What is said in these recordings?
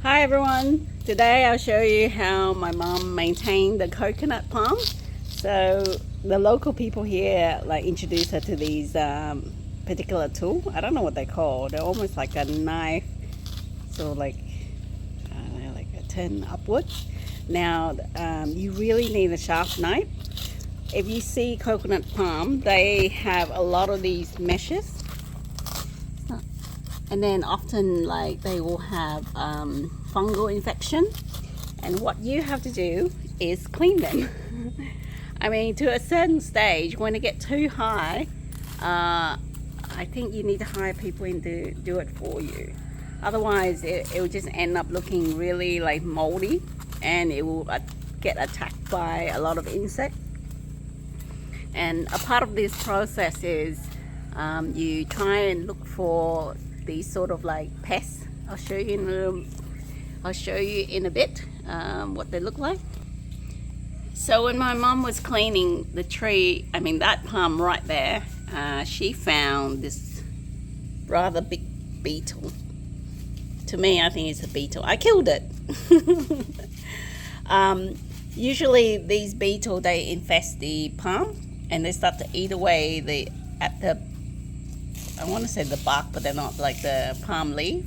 Hi everyone, today I'll show you how my mom maintained the coconut palm. So the local people here introduced her to these particular tool. I don't know what they're called. They're almost like a knife, so like a turn upwards. Now you really need a sharp knife. If you see coconut palm, they have a lot of these meshes. And then often they will have fungal infection, and what you have to do is clean them. I mean, to a certain stage, when it gets too high, I think you need to hire people in to do it for you. Otherwise it will just end up looking really moldy, and it will get attacked by a lot of insects. And a part of this process is you try and look for these sort of pests. I'll show you in a bit what they look like. So when my mom was cleaning the tree, that palm right there, she found this rather big beetle. To me, I think it's a beetle. I killed it. Usually these beetles, they infest the palm and they start to eat away I want to say the bark, but they're not, like the palm leaf.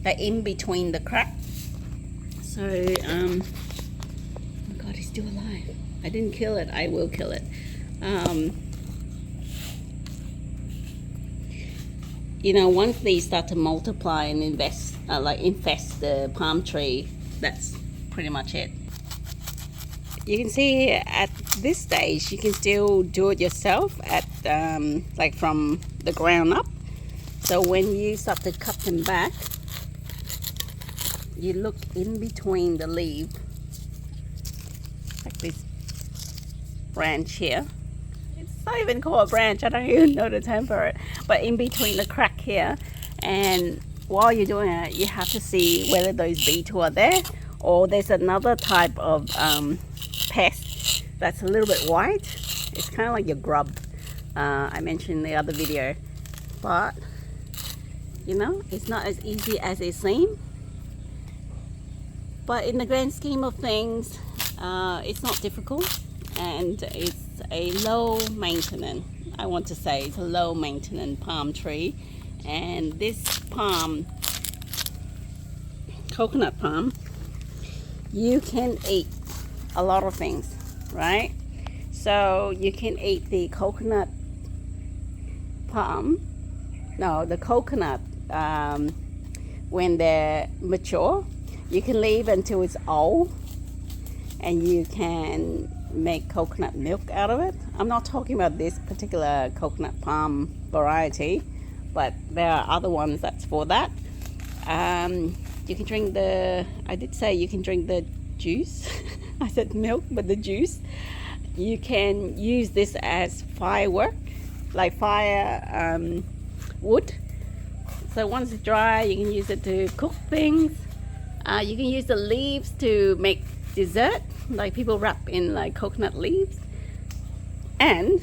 They're in between the crack. So, oh my God, he's still alive. I didn't kill it. I will kill it. Once these start to multiply and infest the palm tree, that's pretty much it. You can see at this stage, you can still do it yourself from the ground up. So when you start to cut them back, you look in between the leaf, like this branch here. It's not even called a branch, I don't even know the term for it, but in between the crack here. And while you're doing it, you have to see whether those beetles are there, or there's another type of pest that's a little bit white. It's kind of like your grub. I mentioned in the other video, but it's not as easy as it seems. But in the grand scheme of things, it's not difficult, and it's a low maintenance. I want to say it's a low maintenance palm tree. And this palm, coconut palm, you can eat a lot of things, right? So you can eat the coconut palm, the coconut when they're mature. You can leave until it's old, and you can make coconut milk out of it. I'm not talking about this particular coconut palm variety, but there are other ones that's for that. You can drink I did say you can drink the juice. I said milk, but the juice. You can use this as firework, wood. So once it's dry, you can use it to cook things. You can use the leaves to make dessert, people wrap in coconut leaves. And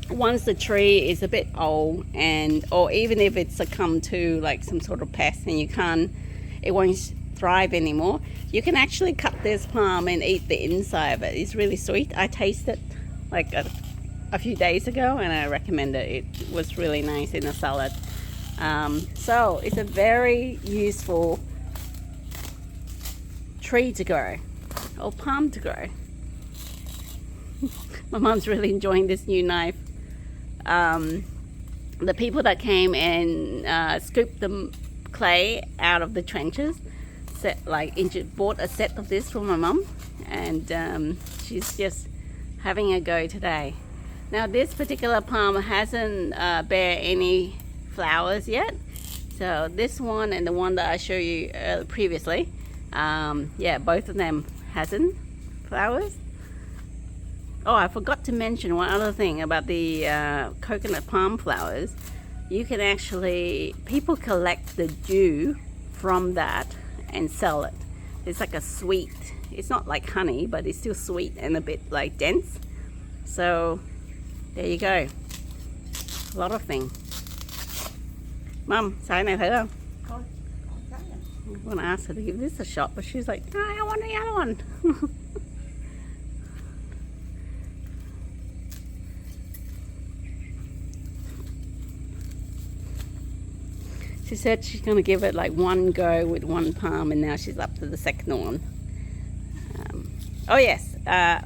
once the tree is a bit old, or even if it's succumbed to some sort of pest and it won't thrive anymore, you can actually cut this palm and eat the inside of it. It's really sweet. I tasted a few days ago, and I recommend it. It was really nice in a salad. So it's a very useful tree to grow, or palm to grow. My mom's really enjoying this new knife. The people that came and scooped the clay out of the trenches bought a set of this for my mom, and she's just having a go today. Now this particular palm hasn't bear any flowers yet. So this one and the one that I showed you previously, both of them hasn't flowers. Oh, I forgot to mention one other thing about the coconut palm flowers. You can people collect the dew from that and sell it. It's like a sweet, it's not like honey, but it's still sweet and a bit dense. So there you go, a lot of things. Mom, xài này thử không? I want to ask her to give this a shot, but she's like, no, I want the other one. She said she's going to give it like one go with one palm, and now she's up to the second one. Oh yes,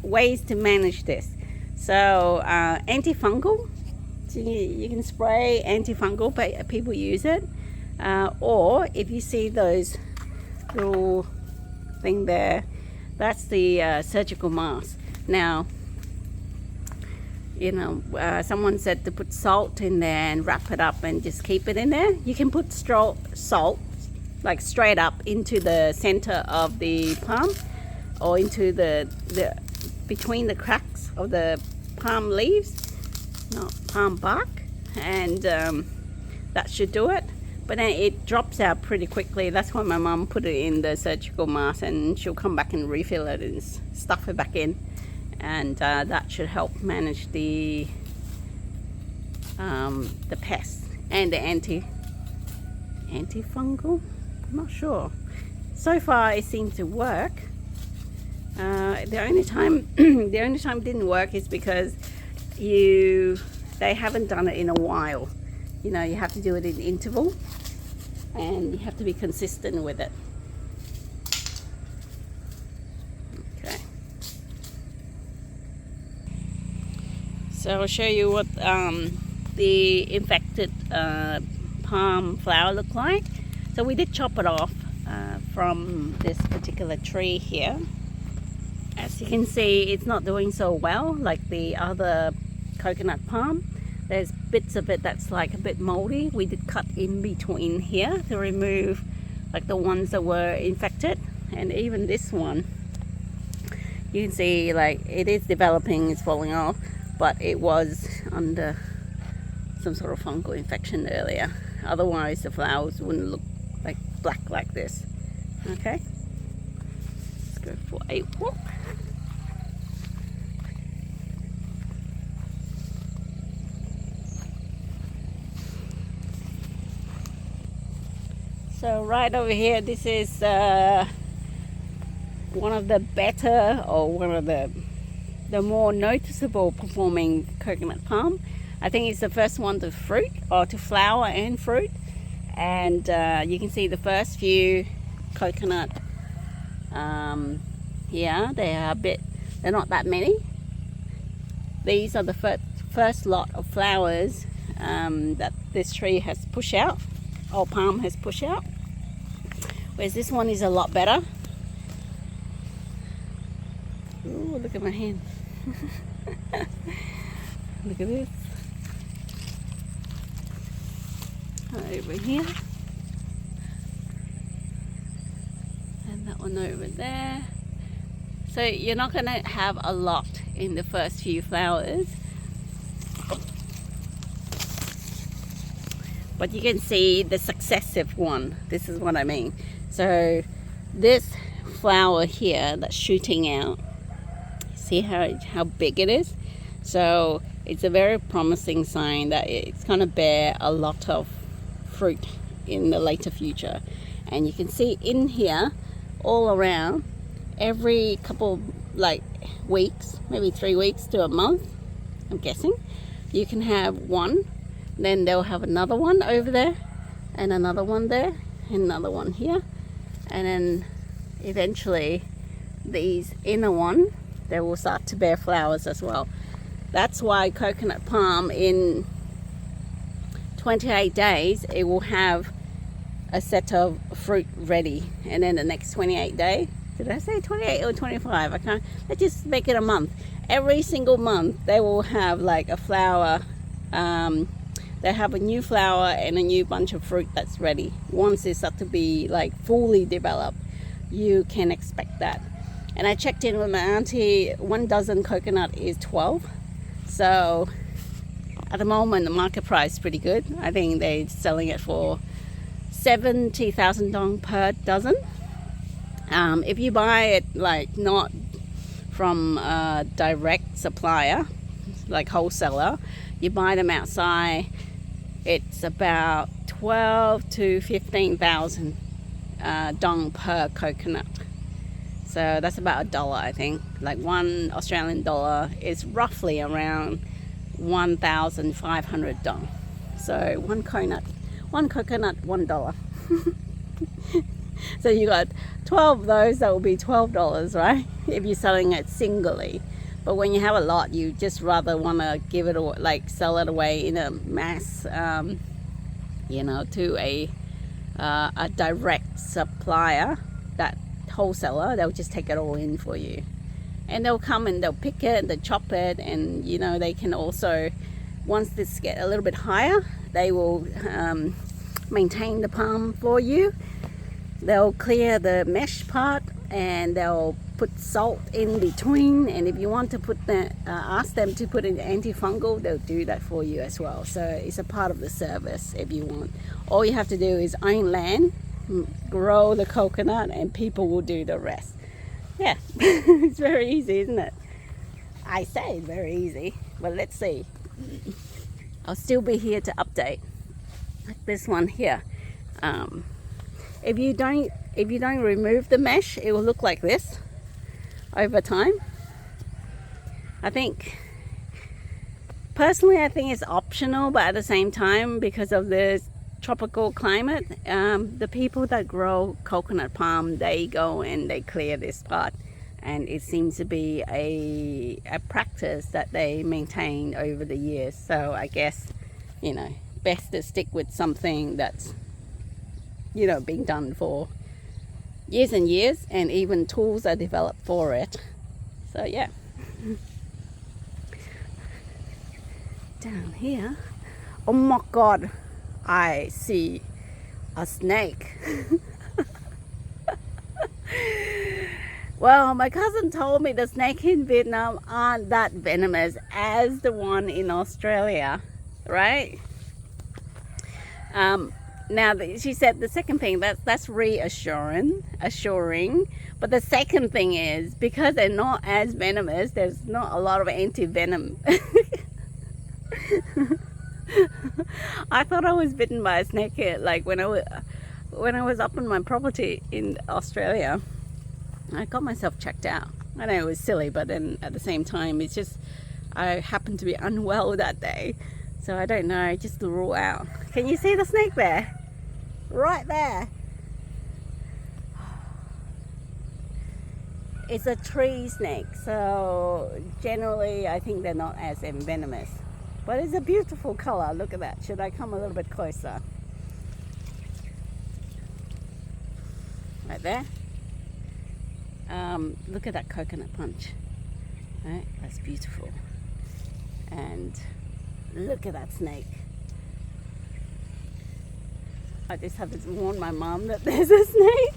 ways to manage this. So antifungal, so you can spray antifungal, but people use it. Or if you see those little thing there, that's the surgical mask. Now, you know, someone said to put salt in there and wrap it up and just keep it in there. You can put salt like straight up into the center of the palm, or into the between the cracks of the palm leaves, not palm bark, and that should do it. But then it drops out pretty quickly. That's why my mum put it in the surgical mask, and she'll come back and refill it and stuff it back in. And that should help manage the pests and the antifungal. I'm not sure. So far, it seems to work. The only time it didn't work is because they haven't done it in a while. You know, you have to do it in interval, and you have to be consistent with it. Okay. So I'll show you what the infected palm flower look like. So we did chop it off from this particular tree here. As you can see, it's not doing so well like the other coconut palm. There's bits of it that's like a bit moldy. We did cut in between here to remove like the ones that were infected. And even this one, you can see like it is developing, it's falling off, but it was under some sort of fungal infection earlier. Otherwise the flowers wouldn't look like black like this. Okay, let's go for a walk. So right over here, this is one of the better, or one of the more noticeable performing coconut palm. I think it's the first one to fruit, or to flower and fruit. And you can see the first few coconut here, they're not that many. These are the first lot of flowers that this tree has pushed out, or palm has pushed out. Whereas this one is a lot better. Ooh, look at my hand. Look at this. Over here. And that one over there. So you're not going to have a lot in the first few flowers. But you can see the successive one. This is what I mean. So this flower here that's shooting out, see how big it is? So it's a very promising sign that it's going to bear a lot of fruit in the later future. And you can see in here all around, every couple like weeks, maybe 3 weeks to a month, I'm guessing, you can have one. Then they'll have another one over there, and another one there, and another one here. And then eventually these inner one, they will start to bear flowers as well. That's why coconut palm, in 28 days, it will have a set of fruit ready. And then the next 28 days, did I say 28 or 25? I can't, let's just make it a month. Every single month they will have like a flower. They have a new flower and a new bunch of fruit that's ready. Once they start to be like fully developed, you can expect that. And I checked in with my auntie, 1 dozen coconut is 12. So at the moment, the market price is pretty good. I think they're selling it for 70,000 dong per dozen. If you buy it like not from a direct supplier, like wholesaler, you buy them outside, it's about 12 to 15,000 dong per coconut. So that's about $1, I think. Like $1 is roughly around 1,500 dong. So one coconut, $1. So you got 12 of those, that will be $12, right? If you're selling it singly. But when you have a lot, you just rather want to give it away, like sell it away in a mass, you know, to a direct supplier, that wholesaler. They'll just take it all in for you, and they'll come and they'll pick it, they'll chop it, and you know, they can also, once this get a little bit higher, they will maintain the palm for you. They'll clear the mesh part, and they'll put salt in between, and if you want to put that, ask them to put in antifungal, they'll do that for you as well. So it's a part of the service. If you want, all you have to do is own land, grow the coconut, and people will do the rest. Yeah. It's very easy, isn't it? I say it's very easy, but let's see. I'll still be here to update. Like this one here, if you don't remove the mesh, it will look like this over time. I think personally, I think it's optional, but at the same time, because of the tropical climate, the people that grow coconut palm, they go and they clear this part, and it seems to be a practice that they maintain over the years. So I guess, you know, best to stick with something that's, you know, being done for years and years, and even tools are developed for it. So yeah. Down here, oh my god, I see a snake. Well, my cousin told me the snake in Vietnam aren't that venomous as the one in Australia, right? Now she said the second thing, that's reassuring, but the second thing is, because they're not as venomous, there's not a lot of anti-venom. I thought I was bitten by a snake here, like when I was up on my property in Australia. I got myself checked out. I know it was silly, but then at the same time, it's just I happened to be unwell that day, so I don't know, just to rule out. Can you see the snake there? Right there. It's a tree snake, so generally I think they're not as venomous. But it's a beautiful color. Look at that. Should I come a little bit closer? Right there. Look at that coconut punch. Right? That's beautiful. And look at that snake. I just have to warn my mum that there's a snake.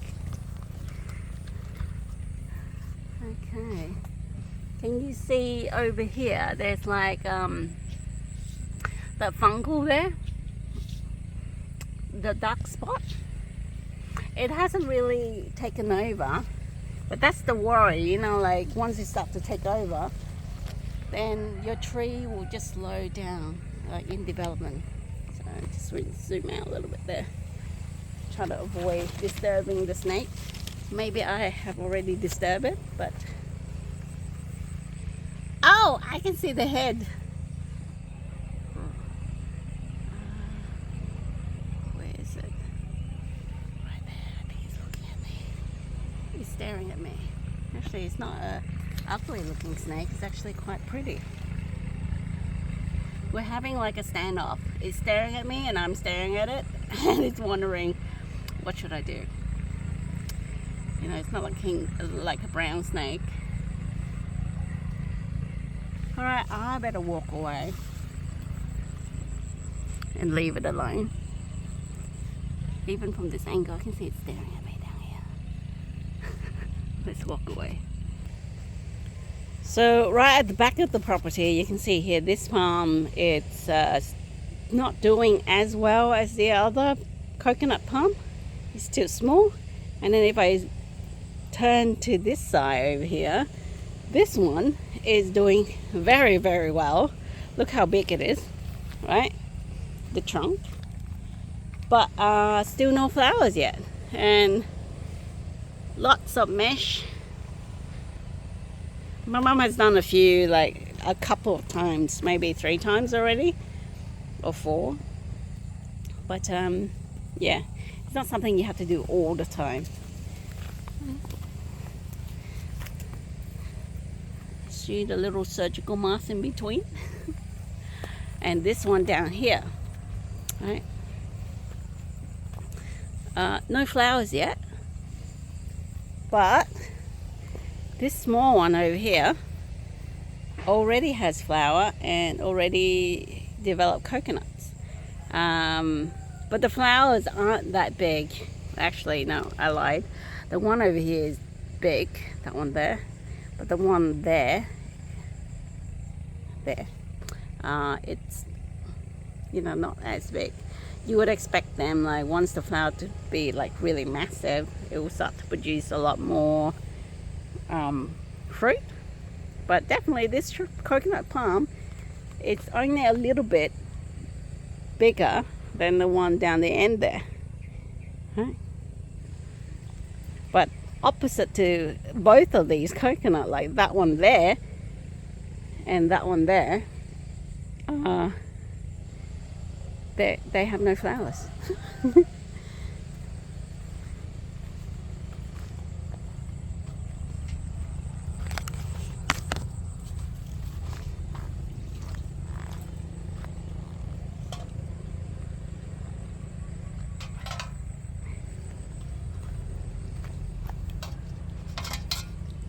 Okay. Can you see over here? There's like that fungal there, the dark spot. It hasn't really taken over, but that's the worry, you know, like once it starts to take over, then your tree will just slow down in development. So just really zoom out a little bit there, try to avoid disturbing the snake. Maybe I have already disturbed it, but oh, I can see the head. Staring at me. Actually, it's not a ugly looking snake, it's actually quite pretty. We're having like a standoff. It's staring at me and I'm staring at it, and it's wondering, what should I do? You know, it's not like a brown snake. Alright, I better walk away and leave it alone. Even from this angle, I can see it staring at me. Let's walk away. So right at the back of the property, you can see here, this palm, it's not doing as well as the other coconut palm. It's still small. And then if I turn to this side over here, this one is doing very, very well. Look how big it is, right? The trunk. But still no flowers yet. And Lots of mesh. My mum has done a few, like a couple of times, maybe 3 times already, or 4. But yeah, it's not something you have to do all the time. See the little surgical mask in between. And this one down here, right? No flowers yet, but this small one over here already has flower and already developed coconuts. But the flowers aren't that big. Actually, no, I lied. The one over here is big, that one there. But the one there, it's, you know, not as big. You would expect them, like, once the flower to be like really massive, it will start to produce a lot more fruit. But definitely this coconut palm, it's only a little bit bigger than the one down the end there, right? But opposite to both of these coconut, like that one there and that one there, they have no flowers.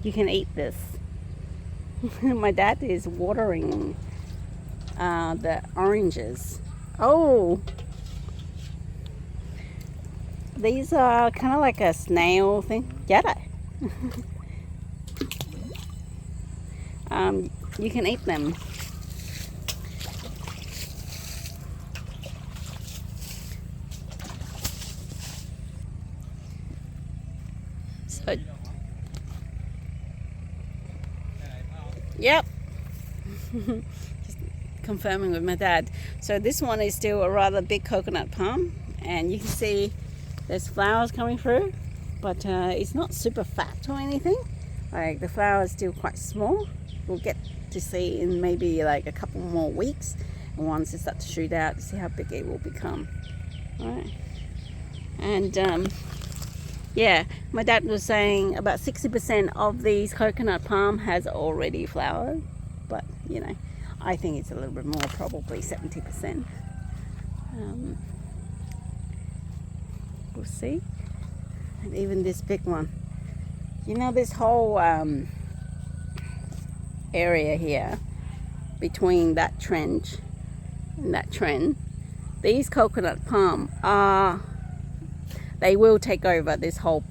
You can eat this. My dad is watering the oranges. Oh, these are kind of like a snail thing. Get it? You can eat them. So, yep. Just confirming with my dad. So this one is still a rather big coconut palm, and you can see there's flowers coming through, but it's not super fat or anything. Like, the flower is still quite small. We'll get to see in maybe like a couple more weeks, and once it starts to shoot out, to see how big it will become. All right. And yeah, my dad was saying about 60% of these coconut palm has already flowered, but you know, I think it's a little bit more, probably 70%. We'll see. And even this big one, you know, this whole area here between that trench and that trend, these coconut palm they will take over this whole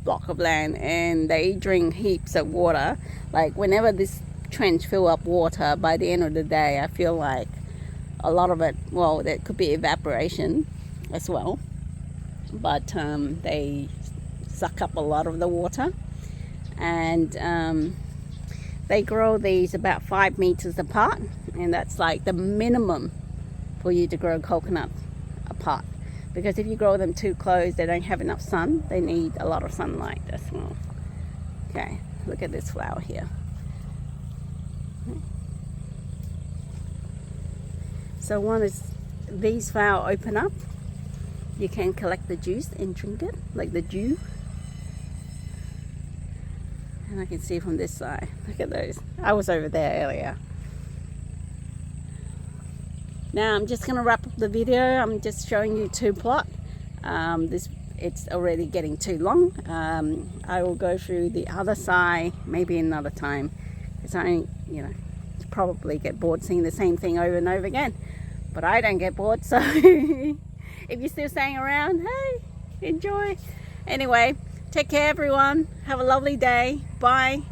block of land, and they drink heaps of water. Like, whenever this trench fill up water, by the end of the day, I feel like a lot of it, well, there could be evaporation as well, but they suck up a lot of the water. And they grow these about 5 meters apart, and that's like the minimum for you to grow coconut apart, because if you grow them too close, they don't have enough sun. They need a lot of sunlight as well. Okay, look at this flower here. So once these flowers open up, you can collect the juice and drink it, like the dew. And I can see from this side, look at those. I was over there earlier. Now I'm just going to wrap up the video. I'm just showing you 2 plot. It's already getting too long. I will go through the other side maybe another time, because I, you know, probably get bored seeing the same thing over and over again. But I don't get bored, so if you're still staying around, hey, enjoy. Anyway, take care everyone. Have a lovely day. Bye.